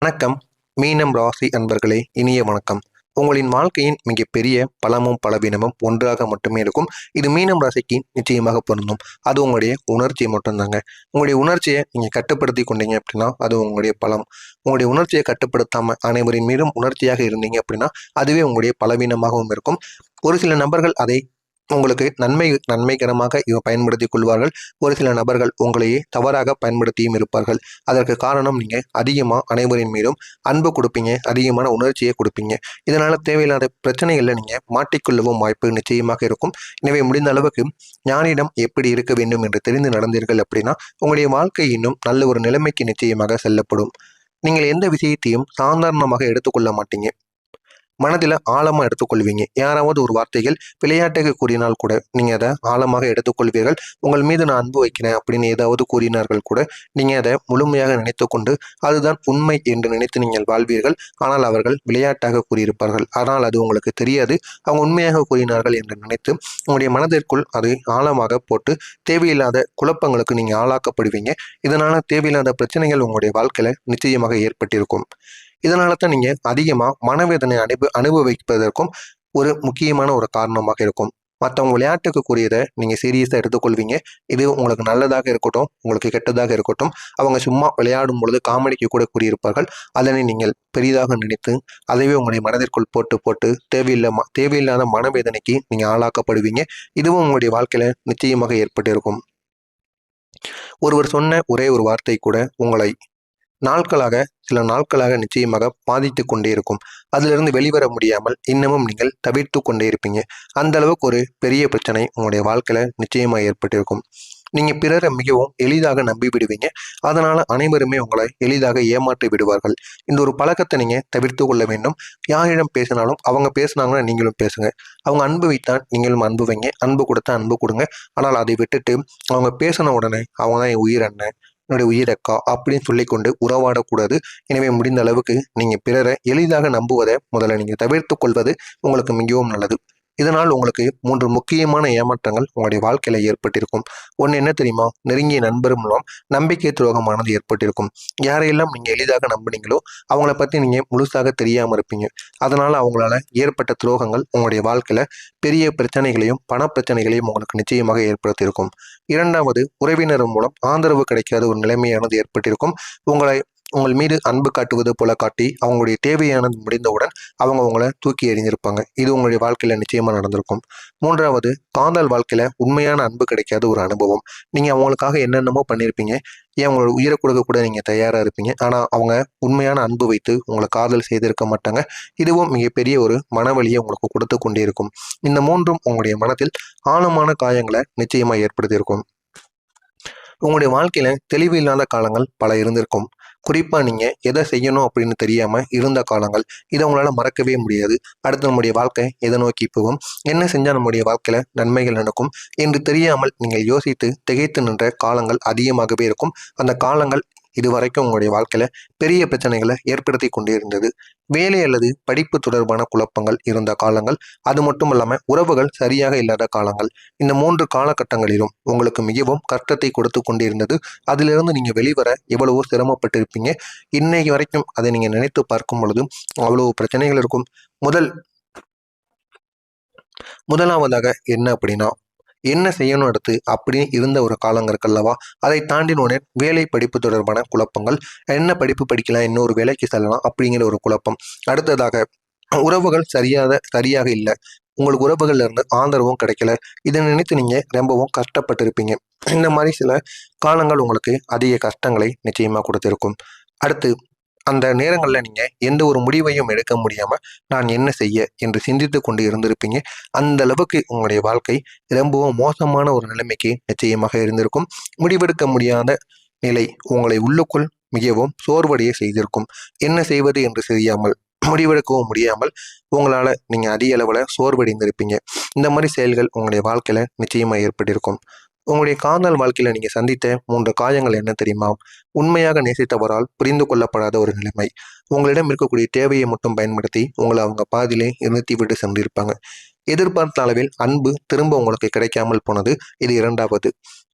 வணக்கம். மீனம் ராசி அன்பர்களே, இனிய வணக்கம். உங்களின் வாழ்க்கையின் மிகப்பெரிய பலமும் பலவீனமும் ஒன்றாக மட்டுமே இருக்கும். இது மீனம் ராசிக்கு நிச்சயமாக பொருந்தும். அது உங்களுடைய உணர்ச்சி மட்டும்தாங்க. உங்களுடைய உணர்ச்சியை நீங்கள் கட்டுப்படுத்தி கொண்டீங்க அப்படின்னா அது உங்களுடைய பலம். உங்களுடைய உணர்ச்சியை கட்டுப்படுத்தாமல் அனைவரின் மீதும் உணர்ச்சியாக இருந்தீங்க அப்படின்னா அதுவே உங்களுடைய பலவீனமாகவும் இருக்கும். ஒரு சில நபர்கள் அதை உங்களுக்கு நன்மைகரமாக பயன்படுத்திக் கொள்வார்கள். ஒரு சில நபர்கள் உங்களையே தவறாக பயன்படுத்தியும் இருப்பார்கள். அதற்கு காரணம் நீங்க அதிகமா அனைவரின் மீதும் அன்பு கொடுப்பீங்க, அதிகமான உணர்ச்சியை கொடுப்பீங்க. இதனால தேவையில்லாத பிரச்சனைகள்ல நீங்க மாட்டிக்கொள்ளவும் வாய்ப்பு நிச்சயமாக இருக்கும். எனவே முடிந்த அளவுக்கு ஞானிடம் எப்படி இருக்க வேண்டும் என்று தெரிந்து நடந்தீர்கள் அப்படின்னா உங்களுடைய வாழ்க்கை இன்னும் நல்ல ஒரு நிலைமைக்கு நிச்சயமாக செல்லப்படும். நீங்கள் எந்த விஷயத்தையும் சாதாரணமாக எடுத்துக்கொள்ள மாட்டீங்க. மனதில் ஆழமாக எடுத்துக்கொள்வீங்க. யாராவது ஒரு வார்த்தைகள் விளையாட்டுக்கு கூறினால் கூட நீங்கள் அதை ஆழமாக எடுத்துக்கொள்வீர்கள். உங்கள் மீது நான் அன்பு வைக்கிறேன் அப்படின்னு ஏதாவது கூறினார்கள் கூட நீங்கள் அதை முழுமையாக நினைத்து கொண்டு அதுதான் உண்மை என்று நினைத்து நீங்கள் வாழ்வீர்கள். ஆனால் அவர்கள் விளையாட்டாக கூறியிருப்பார்கள். ஆனால் அது உங்களுக்கு தெரியாது. அவங்க உண்மையாக கூறினார்கள் என்று நினைத்து உங்களுடைய மனதிற்குள் அதை ஆழமாக போட்டு தேவையில்லாத குழப்பங்களுக்கு நீங்கள் ஆளாக்கப்படுவீங்க. இதனால் தேவையில்லாத பிரச்சனைகள் உங்களுடைய வாழ்க்கையில் நிச்சயமாக ஏற்பட்டிருக்கும். இதனால தான் நீங்க அதிகமா மனவேதனை அனுபவிப்பதற்கும் ஒரு முக்கியமான ஒரு காரணமாக இருக்கும். மற்றவங்க விளையாட்டுக்கு கூறியதை நீங்க சீரியஸா எடுத்துக்கொள்வீங்க. இது உங்களுக்கு நல்லதாக இருக்கட்டும், உங்களுக்கு கெட்டதாக இருக்கட்டும், அவங்க சும்மா விளையாடும் பொழுது காமெடிக்கு கூட கூறியிருப்பார்கள். அதனை நீங்கள் பெரிதாக நினைத்து அதைவே உங்களுடைய மனதிற்குள் போட்டு போட்டு தேவையில்லாத மனவேதனைக்கு நீங்க ஆளாக்கப்படுவீங்க. இதுவும் உங்களுடைய வாழ்க்கையில நிச்சயமாக ஏற்பட்டிருக்கும். ஒருவர் சொன்ன ஒரே ஒரு வார்த்தை கூட உங்களை சில நாட்களாக நிச்சயமாக பாதித்து கொண்டே இருக்கும். அதிலிருந்து வெளிவர முடியாமல் இன்னமும் நீங்கள் தவிர்த்து கொண்டே இருப்பீங்க. அந்த அளவுக்கு ஒரு பெரிய பிரச்சனை உங்களுடைய வாழ்க்கையில நிச்சயமாக ஏற்பட்டிருக்கும். நீங்க பிறரை மிகவும் எளிதாக நம்பி விடுவீங்க. அதனால அனைவருமே உங்களை எளிதாக ஏமாற்றி விடுவார்கள். இந்த ஒரு பழக்கத்தை நீங்க தவிர்த்து கொள்ள வேண்டும். யாரிடம் பேசினாலும் அவங்க பேசினாங்கன்னா நீங்களும் பேசுங்க. அவங்க அன்பு வைத்தான் நீங்களும் அன்பு வைங்க. அன்பு கொடுத்தா அன்பு கொடுங்க. ஆனால் அதை விட்டுட்டு அவங்க பேசின உடனே அவங்க தான் என் உயிர் அண்ணன், என்னுடைய உயிரக்கா அப்படின்னு சொல்லிக்கொண்டு உறவாடக்கூடாது. எனவே முடிந்த அளவுக்கு நீங்க பிறரை எளிதாக நம்புவதை முதல்ல நீங்க தவிர்த்து கொள்வது உங்களுக்கு மிகவும் நல்லது. இதனால் உங்களுக்கு 3 முக்கியமான ஏமாற்றங்கள் உங்களுடைய வாழ்க்கையில ஏற்பட்டிருக்கும். ஒன்று என்ன தெரியுமா? நெருங்கிய நண்பர் மூலம் நம்பிக்கை துரோகமானது ஏற்பட்டிருக்கும். யாரையெல்லாம் நீங்க எளிதாக நம்புனீங்களோ அவங்கள பத்தி நீங்க முழுசாக தெரியாம இருப்பீங்க. அதனால அவங்களால ஏற்பட்ட துரோகங்கள் உங்களுடைய வாழ்க்கையில பெரிய பிரச்சனைகளையும் பண பிரச்சனைகளையும் உங்களுக்கு நிச்சயமாக ஏற்படுத்தியிருக்கும். இரண்டாவது, உறவினர் மூலம் ஆதரவு கிடைக்காத ஒரு நிலைமையானது ஏற்பட்டிருக்கும். உங்கள் மீது அன்பு காட்டுவது போல காட்டி அவங்களுடைய தேவையானது முடிந்தவுடன் அவங்க உங்களை தூக்கி எறிஞ்சிருப்பாங்க. இது உங்களுடைய வாழ்க்கையில நிச்சயமா நடந்திருக்கும். மூன்றாவது, காதல் வாழ்க்கையில உண்மையான அன்பு கிடைக்காத ஒரு அனுபவம். நீங்க அவங்களுக்காக என்னென்னமோ பண்ணியிருப்பீங்க. ஏன் உங்களோட உயிரை கொடுக்க கூட நீங்க தயாரா இருப்பீங்க. ஆனா அவங்க உண்மையான அன்பு வைத்து உங்களை காதல் செய்திருக்க மாட்டாங்க. இதுவும் மிகப்பெரிய ஒரு மனவலியை உங்களுக்கு கொடுத்து கொண்டே இருக்கும். இந்த மூன்றும் உங்களுடைய மனத்தில் ஆழமான காயங்களை நிச்சயமா ஏற்படுத்தியிருக்கும். உங்களுடைய வாழ்க்கையில தெளிவு இல்லாத காலங்கள் பல இருந்திருக்கும். குறிப்பா நீங்க எதை செய்யணும் அப்படின்னு தெரியாம இருந்த காலங்கள். இதை உங்களால மறக்கவே முடியாது. அடுத்து நம்முடைய வாழ்க்கை எதை நோக்கி போகும், என்ன செஞ்சா நம்முடைய வாழ்க்கையில நன்மைகள் நடக்கும் என்று தெரியாமல் நீங்கள் யோசித்து திகைத்து நின்ற காலங்கள் அதிகமாகவே இருக்கும். அந்த காலங்கள் இதுவரைக்கும் உங்களுடைய வாழ்க்கையில பெரிய பிரச்சனைகளை ஏற்படுத்தி கொண்டே இருந்தது. வேலை அல்லது படிப்பு தொடர்பான குழப்பங்கள் இருந்த காலங்கள், அது மட்டும் இல்லாம உறவுகள் சரியாக இல்லாத காலங்கள். இந்த 3 காலகட்டங்களிலும் உங்களுக்கு மிகவும் கஷ்டத்தை கொடுத்து கொண்டிருந்தது. அதிலிருந்து நீங்க வெளிவர எவ்வளவோ சிரமப்பட்டு இருப்பீங்க. இன்னைக்கு வரைக்கும் அதை நீங்க நினைத்து பார்க்கும் பொழுது அவ்வளவு பிரச்சனைகள் இருக்கும். முதலாவதாக என்ன அப்படின்னா, என்ன செய்யணும் அடுத்து அப்படின்னு இருந்த ஒரு காலங்கள் இருக்குல்லவா, அதை தாண்டினோடனே வேலை படிப்பு தொடர்பான குழப்பங்கள். என்ன படிப்பு படிக்கலாம், இன்னொரு வேலைக்கு செல்லலாம் அப்படிங்கிற ஒரு குழப்பம். அடுத்ததாக உறவுகள் சரியாக இல்லை. உங்களுக்கு உறவுகள்ல இருந்து ஆதரவும் கிடைக்கல. இதை நினைத்து நீங்க ரொம்பவும் கஷ்டப்பட்டு இருப்பீங்க. இந்த மாதிரி சில காலங்கள் உங்களுக்கு அதிக கஷ்டங்களை நிச்சயமா கொடுத்திருக்கும். அடுத்து அந்த நேரங்களில் நீங்கள் எந்த ஒரு முடிவையும் எடுக்க முடியாமல் நான் என்ன செய்ய என்று சிந்தித்து கொண்டு இருந்திருப்பீங்க. அந்த அளவுக்கு உங்களுடைய வாழ்க்கை ரொம்பவும் மோசமான ஒரு நிலைமைக்கு நிச்சயமாக இருந்திருக்கும். முடிவெடுக்க முடியாத நிலை உங்களை உள்ளுக்குள் மிகவும் சோர்வடைய செய்திருக்கும். என்ன செய்வது என்று தெரியாமல் முடிவெடுக்கவும் முடியாமல் உங்களால் நீங்கள் அதிக அளவில் சோர்வடைந்திருப்பீங்க. இந்த மாதிரி செயல்கள் உங்களுடைய வாழ்க்கையில் நிச்சயமாக ஏற்பட்டிருக்கும். உங்களுடைய காதல் வாழ்க்கையில நீங்க சந்தித்த 3 காயங்கள் என்ன தெரியுமா? உண்மையாக நேசித்தவரால் புரிந்து கொள்ளப்படாத ஒரு நிலைமை. உங்களிடம் இருக்கக்கூடிய தேவையை மட்டும் பயன்படுத்தி உங்களை அவங்க பாதியிலே நிறுத்தி விட்டு சென்றிருப்பாங்க. எதிர்பார்த்த அளவில் அன்பு திரும்ப உங்களுக்கு கிடைக்காமல் போனது. இது இரண்டாவது.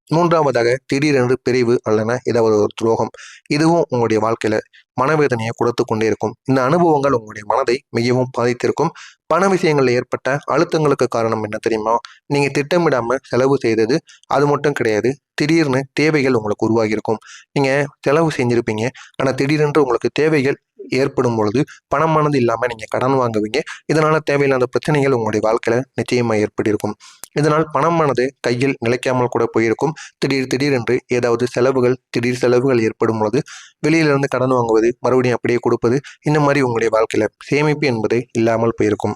மூன்றாவதாக திடீரென்று பிரிவு அல்லனா ஏதாவது ஒரு துரோகம். இதுவும் உங்களுடைய வாழ்க்கையில மனவேதனையை கொடுத்து கொண்டே இருக்கும். இந்த அனுபவங்கள் உங்களுடைய மனதை மிகவும் பாதித்திருக்கும். பண விஷயங்கள்ல ஏற்பட்ட அழுத்தங்களுக்கு காரணம் என்ன தெரியுமா? நீங்க திட்டமிடாம செலவு செய்தது. அது மட்டும் கிடையாது, திடீர்னு தேவைகள் உங்களுக்கு உருவாகி இருக்கும். நீங்க செலவு செஞ்சிருப்பீங்க. ஆனா திடீரென்று உங்களுக்கு தேவைகள் ஏற்படும் பொழுது பணமானது இல்லாம நீங்க கடன் வாங்குவீங்க. இதனால தேவையில்லாத பிரச்சனைகள் உங்களுடைய வாழ்க்கையில நிச்சயமா ஏற்பட்டிருக்கும். இதனால் பணமானது கையில் நிலைக்காமல் கூட போயிருக்கும். திடீரென்று ஏதாவது திடீர் செலவுகள் ஏற்படும் பொழுது வெளியிலிருந்து கடன் வாங்குவது, மறுபடியும் அப்படியே கொடுப்பது, இந்த மாதிரி உங்களுடைய வாழ்க்கையில சேமிப்பு என்பது இல்லாமல் போயிருக்கும்.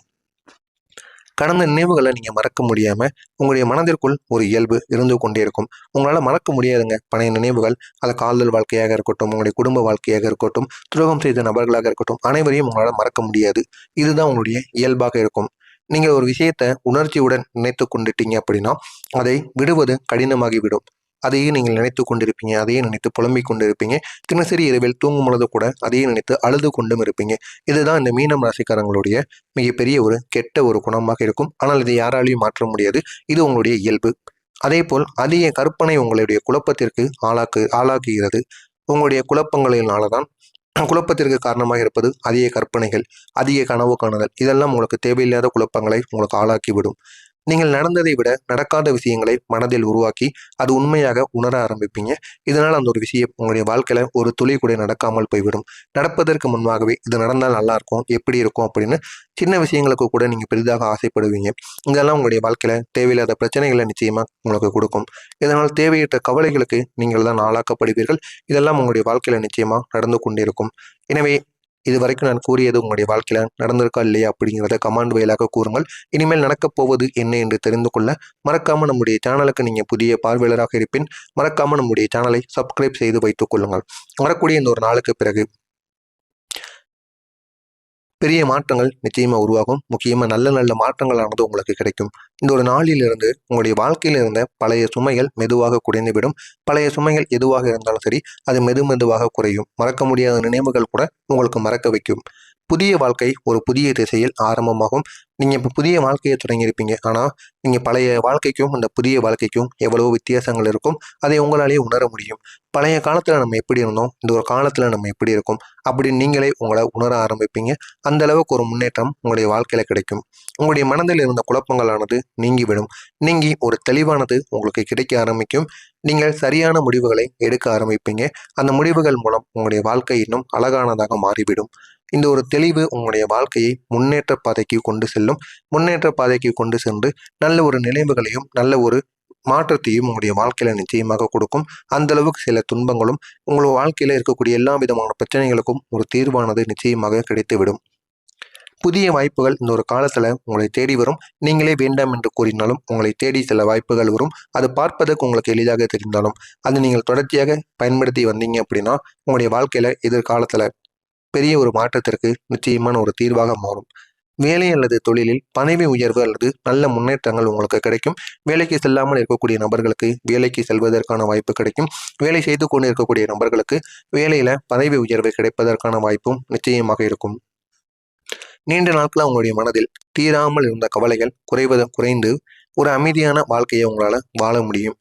கடந்த நினைவுகளை நீங்க மறக்க முடியாம உங்களுடைய மனதிற்குள் ஒரு இயல்பு இருந்து கொண்டே இருக்கும். உங்களால மறக்க முடியாதுங்க பழைய நினைவுகள். அது காதல் வாழ்க்கையாக இருக்கட்டும், உங்களுடைய குடும்ப வாழ்க்கையாக இருக்கட்டும், துரோகம் செய்த நபர்களாக இருக்கட்டும், அனைவரையும் உங்களால மறக்க முடியாது. இதுதான் உங்களுடைய இயல்பாக இருக்கும். நீங்க ஒரு விஷயத்த உணர்ச்சியுடன் நினைத்து கொண்டுட்டீங்க அப்படின்னா அதை விடுவது கடினமாகிவிடும். அதையே நீங்கள் நினைத்து கொண்டிருப்பீங்க. அதையே நினைத்து புலம்பிக் கொண்டிருப்பீங்க. தினசரி இரவில் தூங்கும் பொழுது கூட அதையே நினைத்து அழுது கொண்டும் இருப்பீங்க. இதுதான் இந்த மீனம் ராசிக்காரங்களுடைய மிகப்பெரிய ஒரு கெட்ட ஒரு குணமாக இருக்கும். ஆனால் இதை யாராலையும் மாற்ற முடியாது. இது உங்களுடைய இயல்பு. அதேபோல் அதிக கற்பனை உங்களுடைய குழப்பத்திற்கு ஆளாக்குகிறது. உங்களுடைய குழப்பங்களினால்தான் குழப்பத்திற்கு காரணமாக இருப்பது அதிக கற்பனைகள், அதிக கனவு காணுதல். இதெல்லாம் உங்களுக்கு தேவையில்லாத குழப்பங்களை உங்களுக்கு ஆளாக்கிவிடும். நீங்கள் நடந்ததை விட நடக்காத விஷயங்களை மனதில் உருவாக்கி அது உண்மையாக உணர ஆரம்பிப்பீங்க. இதனால் அந்த ஒரு விஷயம் உங்களுடைய வாழ்க்கையில ஒரு துளி கூட நடக்காமல் போய்விடும். நடப்பதற்கு முன்பாகவே இது நடந்தால் நல்லா இருக்கும், எப்படி இருக்கும் அப்படின்னு சின்ன விஷயங்களுக்கு கூட நீங்க பெரிதாக ஆசைப்படுவீங்க. இதெல்லாம் உங்களுடைய வாழ்க்கையில தேவையில்லாத பிரச்சனைகளை நிச்சயமா உங்களுக்கு கொடுக்கும். இதனால் தேவையற்ற கவலைகளுக்கு நீங்கள் தான் ஆளாக்கப்படுவீர்கள். இதெல்லாம் உங்களுடைய வாழ்க்கையில நிச்சயமா நடந்து கொண்டிருக்கும். எனவே இது வரைக்கும் நான் கூறியது உங்களுடைய வாழ்க்கையில நடந்திருக்கா இல்லையா அப்படிங்கிறத கமெண்ட் வாயிலாக கூறுங்கள். இனிமேல் நடக்கப் போவது என்ன என்று தெரிந்து கொள்ள மறக்காம நம்முடைய சேனலுக்கு நீங்க புதிய பார்வையாளராக இருப்பின் மறக்காம நம்முடைய சேனலை சப்ஸ்கிரைப் செய்து வைத்துக் கொள்ளுங்கள். வரக்கூடிய இந்த ஒரு நாளுக்கு பிறகு பெரிய மாற்றங்கள் நிச்சயமா உருவாகும். முக்கியமா நல்ல நல்ல மாற்றங்களானது உங்களுக்கு கிடைக்கும். இந்த ஒரு நாளிலிருந்து உங்களுடைய வாழ்க்கையில இருந்த பழைய சுமைகள் மெதுவாக குறைந்துவிடும். பழைய சுமைகள் எதுவாக இருந்தாலும் சரி, அது மெதுவாக குறையும். மறக்க முடியாத நினைவுகள் கூட உங்களுக்கு மறக்க வைக்கும். புதிய வாழ்க்கை ஒரு புதிய திசையில் ஆரம்பமாகும். நீங்க இப்ப புதிய வாழ்க்கையை தொடங்கியிருப்பீங்க. ஆனா நீங்க பழைய வாழ்க்கைக்கும் அந்த புதிய வாழ்க்கைக்கும் எவ்வளவோ வித்தியாசங்கள் இருக்கும். அதை உங்களாலேயே உணர முடியும். பழைய காலத்துல நம்ம எப்படி இருந்தோம், இந்த ஒரு காலத்துல நம்ம எப்படி இருக்கோம் அப்படின்னு நீங்களே உங்களை உணர ஆரம்பிப்பீங்க. அந்த அளவுக்கு ஒரு முன்னேற்றம் உங்களுடைய வாழ்க்கையில கிடைக்கும். உங்களுடைய மனதில் இருந்த குழப்பங்களானது நீங்கிவிடும். நீங்கி ஒரு தெளிவானது உங்களுக்கு கிடைக்க ஆரம்பிக்கும். நீங்கள் சரியான முடிவுகளை எடுக்க ஆரம்பிப்பீங்க. அந்த முடிவுகள் மூலம் உங்களுடைய வாழ்க்கை இன்னும் அழகானதாக மாறிவிடும். இந்த ஒரு தெளிவு உங்களுடைய வாழ்க்கையை முன்னேற்ற பாதைக்கு கொண்டு செல்லும். முன்னேற்ற பாதைக்கு கொண்டு சென்று நல்ல ஒரு நினைவுகளையும் நல்ல ஒரு மாற்றத்தையும் உங்களுடைய வாழ்க்கையில நிச்சயமாக கொடுக்கும். அந்த அளவுக்கு சில துன்பங்களும் உங்களுடைய வாழ்க்கையில இருக்கக்கூடிய எல்லா விதமான பிரச்சனைகளுக்கும் ஒரு தீர்வானது நிச்சயமாக கிடைத்துவிடும். புதிய வாய்ப்புகள் இந்த ஒரு காலத்துல உங்களை தேடி வரும். நீங்களே வேண்டாம் என்று கூறினாலும் உங்களை தேடி சில வாய்ப்புகள் வரும். அது பார்ப்பதற்கு உங்களுக்கு எளிதாக தெரிந்தாலும் அது நீங்கள் தொடர்ச்சியாக பயன்படுத்தி வந்தீங்க அப்படின்னா உங்களுடைய வாழ்க்கையில எதிர்காலத்துல பெரிய ஒரு மாற்றத்திற்கு நிச்சயமான ஒரு தீர்வாக மாறும். வேலை அல்லது தொழிலில் பதவி உயர்வு அல்லது நல்ல முன்னேற்றங்கள் உங்களுக்கு கிடைக்கும். வேலைக்கு செல்லாமல் இருக்கக்கூடிய நபர்களுக்கு வேலைக்கு செல்வதற்கான வாய்ப்பு கிடைக்கும். வேலை செய்து கொண்டு இருக்கக்கூடிய நபர்களுக்கு வேலையில பதவி உயர்வு கிடைப்பதற்கான வாய்ப்பும் நிச்சயமாக இருக்கும். நீண்ட நாட்களா உங்களுடைய மனதில் தீராமல் இருந்த கவலைகள் குறைந்து ஒரு அமைதியான வாழ்க்கையை உங்களால வாழ முடியும்.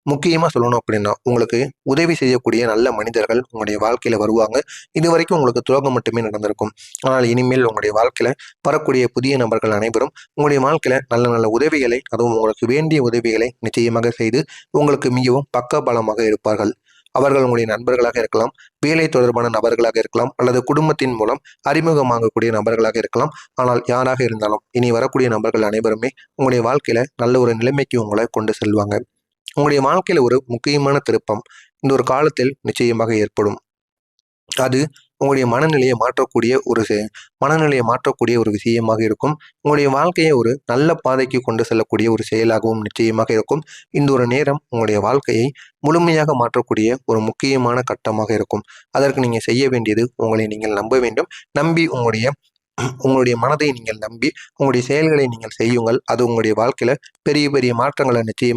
முக்கியமா சொல்லணும் அப்படின்னா, உங்களுக்கு உதவி செய்யக்கூடிய நல்ல மனிதர்கள் உங்களுடைய வாழ்க்கையில வருவாங்க. இதுவரைக்கும் உங்களுக்கு துரோகம் மட்டுமே நடந்திருக்கும். ஆனால் இனிமேல் உங்களுடைய வாழ்க்கையில வரக்கூடிய புதிய நபர்கள் அனைவரும் உங்களுடைய வாழ்க்கையில நல்ல நல்ல உதவிகளை, அதுவும் உங்களுக்கு வேண்டிய உதவிகளை நிச்சயமாக செய்து உங்களுக்கு மிகவும் பக்கபலமாக இருப்பார்கள். அவர்கள் உங்களுடைய நண்பர்களாக இருக்கலாம், வேலை தொடர்பான நபர்களாக இருக்கலாம், அல்லது குடும்பத்தின் மூலம் அறிமுகமாகக்கூடிய நபர்களாக இருக்கலாம். ஆனால் யாராக இருந்தாலும் இனி வரக்கூடிய நபர்கள் அனைவருமே உங்களுடைய வாழ்க்கையில நல்ல ஒரு நிலைமைக்கு உங்களை கொண்டு செல்வாங்க. உங்களுடைய வாழ்க்கையில ஒரு முக்கியமான திருப்பம் இந்த ஒரு காலத்தில் நிச்சயமாக ஏற்படும். அது உங்களுடைய மனநிலையை மாற்றக்கூடிய ஒரு விஷயமாக இருக்கும். உங்களுடைய வாழ்க்கையை ஒரு நல்ல பாதைக்கு கொண்டு செல்லக்கூடிய ஒரு செயலாகவும் நிச்சயமாக இருக்கும். இந்த ஒரு நேரம் உங்களுடைய வாழ்க்கையை முழுமையாக மாற்றக்கூடிய ஒரு முக்கியமான கட்டமாக இருக்கும். அதற்கு நீங்க செய்ய வேண்டியது உங்களை நீங்கள் நம்ப வேண்டும். நம்பி உங்களுடைய மனதை நீங்கள் நம்பி உங்களுடைய செயல்களை நீங்கள் செய்யுங்கள். அது உங்களுடைய வாழ்க்கையில பெரிய பெரிய மாற்றங்களை நிச்சயம்